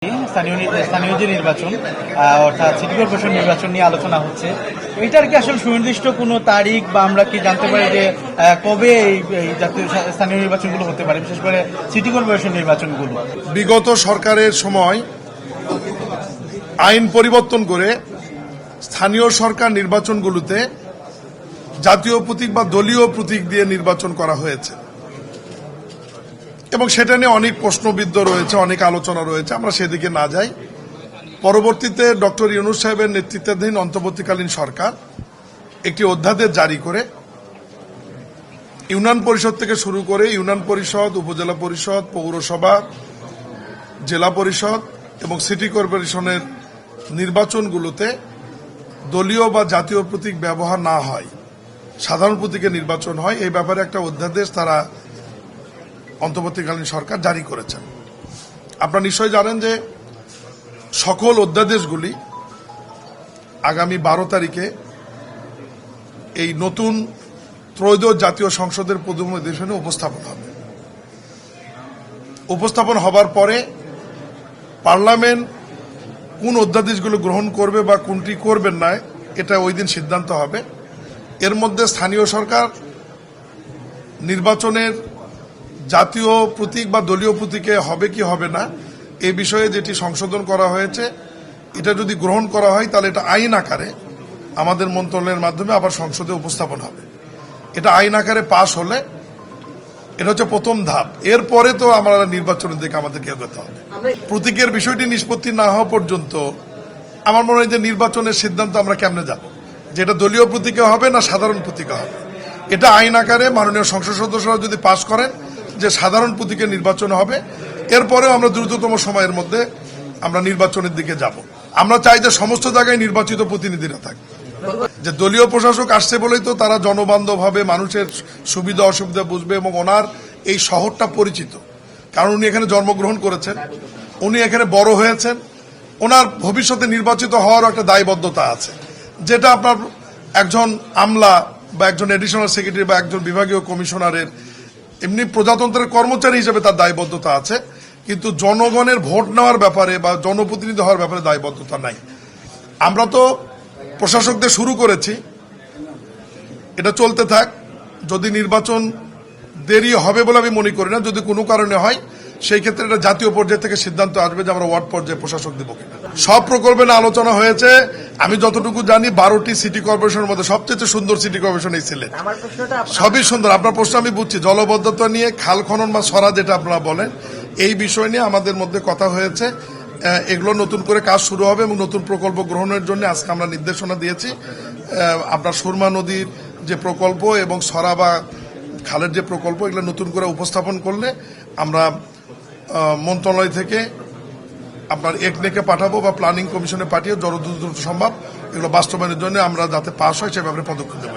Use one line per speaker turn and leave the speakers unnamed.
স্থানীয় যে নির্বাচন অর্থাৎ সিটি কর্পোরেশন নির্বাচন নিয়ে আলোচনা হচ্ছে, এটার কি আসলে সুনির্দিষ্ট কোনো তারিখ বা আমরা কি জানতে পারি যে কবে এই জাতীয় স্থানীয় নির্বাচনগুলো হতে পারে, বিশেষ করে সিটি কর্পোরেশন নির্বাচনগুলো?
বিগত সরকারের সময় আইন পরিবর্তন করে স্থানীয় সরকার নির্বাচনগুলোতে জাতীয় প্রতীক বা দলীয় প্রতীক দিয়ে নির্বাচন করা হয়েছে এবং সেটা নিয়ে অনেক প্রশ্নবিদ্ধ রয়েছে, অনেক আলোচনা রয়েছে। আমরা সেদিকে না যাই। পরবর্তীতে ডক্টর ইউনূস সাহেবের নেতৃত্বাধীন অন্তর্বর্তীকালীন সরকার একটি অধ্যাদেশ জারি করে ইউনিয়ন পরিষদ থেকে শুরু করে ইউনিয়ন পরিষদ, উপজেলা পরিষদ, পৌরসভা, জেলা পরিষদ এবং সিটি কর্পোরেশনের নির্বাচনগুলোতে দলীয় বা জাতীয় প্রতীক ব্যবহার না হয়, সাধারণ প্রতীকে নির্বাচন হয়, এই ব্যাপারে একটা অধ্যাদেশ তারা অন্তর্বর্তীকালীন সরকার জারি করেছেন। আপনারা নিশ্চয়ই জানেন যে সকল অধ্যাদেশগুলি আগামী 12 তারিখে এই নতুন ত্রয়োদশ জাতীয় সংসদের প্রথম অধিবেশনে উপস্থাপন হবে। উপস্থাপন হবার পরে পার্লামেন্ট কোন অধ্যাদেশগুলো গ্রহণ করবে বা কোনটি করবেন না, এটা ওই দিন সিদ্ধান্ত হবে। এর মধ্যে স্থানীয় সরকার নির্বাচনের জাতীয় প্রতীক বা দলীয় প্রতীকে হবে কি হবে না, এই বিষয়ে যেটি সংশোধন করা হয়েছে, এটা যদি গ্রহণ করা হয় তাহলে এটা আইন আকারে আমাদের মন্ত্রণালয়ের মাধ্যমে আবার সংসদে উপস্থাপন হবে। এটা আইন আকারে পাশ হলে এটা হচ্ছে প্রথম ধাপ। এরপরে তো আমরা নির্বাচনের দিকে আমাদেরকে এগোতে হবে। প্রতীকের বিষয়টি নিষ্পত্তি না হওয়া পর্যন্ত আমার মনে হয় যে নির্বাচনের সিদ্ধান্ত আমরা কেমনে যাব, যেটা দলীয় প্রতীকে হবে না সাধারণ প্রতীকে হবে। এটা আইন আকারে মাননীয় সংসদ সদস্যরা যদি পাশ করেন যে সাধারণ প্রতীকে নির্বাচন হবে, এরপরেও আমরা দ্রুততম সময়ের মধ্যে আমরা নির্বাচনের দিকে যাব। আমরা চাই যে সমস্ত জায়গায় নির্বাচিত প্রতিনিধিরা থাকবে। যে দলীয় প্রশাসক আসছে বলেই তো তারা জনবান্ধবভাবে মানুষের সুবিধা অসুবিধা বুঝবে এবং ওনার এই শহরটা পরিচিত, কারণ উনি এখানে জন্মগ্রহণ করেছেন, উনি এখানে বড় হয়েছেন, ওনার ভবিষ্যতে নির্বাচিত হওয়ার একটা দায়বদ্ধতা আছে, যেটা আপনার একজন আমলা বা একজন এডিশনাল সেক্রেটারি বা একজন বিভাগীয় কমিশনারের এমনি প্রজাতন্ত্রের কর্মচারী হিসেবে তার দায়বদ্ধতা আছে, কিন্তু জনগণের ভোট নেওয়ার ব্যাপারে বা জনপ্রতিনিধি হওয়ার ব্যাপারে দায়বদ্ধতা নাই। আমরা তো প্রশাসকদের শুরু করেছি, এটা চলতে থাক। যদি নির্বাচন দেরি হবে বলে আমি মনে করি না, যদি কোনো কারণে হয় সেই ক্ষেত্রে এটা জাতীয় পর্যায় থেকে সিদ্ধান্ত আসবে যে আমরা ওয়ার্ড পর্যায়ে প্রশাসক দেব কিনা। সব প্রকল্পে না আলোচনা হয়েছে। আমি যতটুকু জানি 12টি সিটি কর্পোরেশনের মধ্যে সবচেয়ে সুন্দর সিটি কর্পোরেশন এই সিলেট। সবই সুন্দর। আপনার প্রশ্ন আমি বুঝছি, জলবদ্ধতা নিয়ে খাল খনন বা সরা যেটা আপনারা বলেন, এই বিষয় নিয়ে আমাদের মধ্যে কথা হয়েছে। এগুলো নতুন করে কাজ শুরু হবে এবং নতুন প্রকল্প গ্রহণের জন্য আজকে আমরা নির্দেশনা দিয়েছি। আপনার সুরমা নদীর যে প্রকল্প এবং সরা বা খালের যে প্রকল্প, এগুলো নতুন করে উপস্থাপন করলে আমরা মন্ত্রণালয় থেকে আপনার একনেকে পাঠাবো বা প্ল্যানিং কমিশনে পাঠিয়ে যত দ্রুত সম্ভব এগুলো বাস্তবায়নের জন্য আমরা যাতে পাশ হয় সে ব্যাপারে পদক্ষেপ নেব।